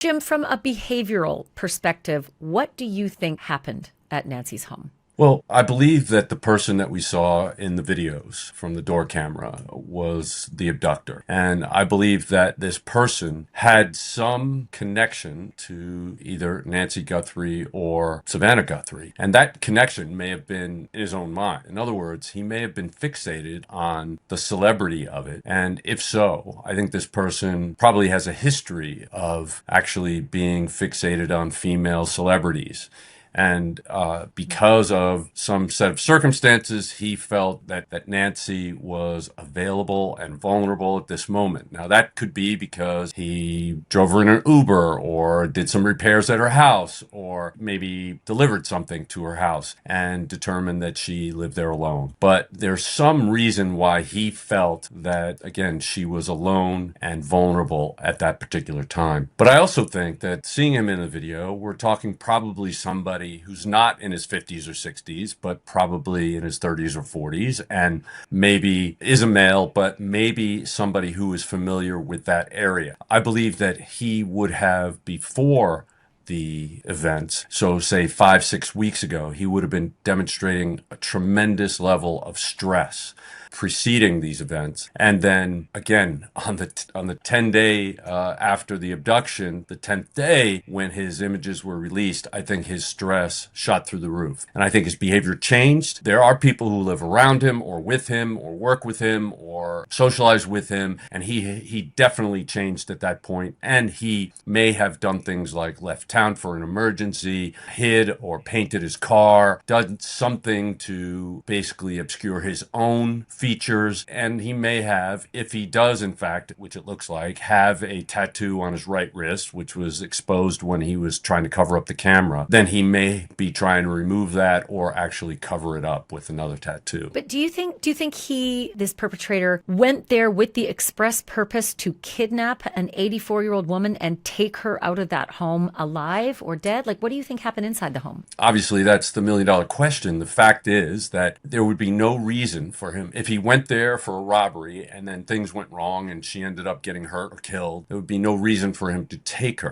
Jim, from a behavioral perspective, what do you think happened at Nancy's home? Well, I believe that the person that we saw in the videos from the door camera was the abductor. And I believe that this person had some connection to either Nancy Guthrie or Savannah Guthrie. And that connection may have been in his own mind. In other words, he may have been fixated on the celebrity of it. And if so, I think this person probably has a history of actually being fixated on female celebrities. And because of some set of circumstances, he felt that Nancy was available and vulnerable at this moment. Now, that could be because he drove her in an Uber or did some repairs at her house or maybe delivered something to her house and determined that she lived there alone. But there's some reason why he felt that, again, she was alone and vulnerable at that particular time. But I also think that seeing him in the video, we're talking probably somebody who's not in his 50s or 60s, but probably in his 30s or 40s, and maybe is a male, but maybe somebody who is familiar with that area. I believe that he would have, before the events, so say 5, 6 weeks ago, he would have been demonstrating a tremendous level of stress preceding these events. And then again, on the 10 day after the abduction, the 10th day when his images were released, I think his stress shot through the roof. And I think his behavior changed. There are people who live around him or with him or work with him or socialize with him. And he definitely changed at that point. And he may have done things like left town for an emergency, hid or painted his car, done something to basically obscure his own features, and he may have, if he does in fact, which it looks like, have a tattoo on his right wrist, which was exposed when he was trying to cover up the camera, then he may be trying to remove that or actually cover it up with another tattoo. But do you think this perpetrator, went there with the express purpose to kidnap an 84-year-old woman and take her out of that home alive or dead? Like, what do you think happened inside the home? Obviously, that's the million-dollar question. The fact is that there would be no reason for him, if he went there for a robbery and then things went wrong and she ended up getting hurt or killed, there would be no reason for him to take her.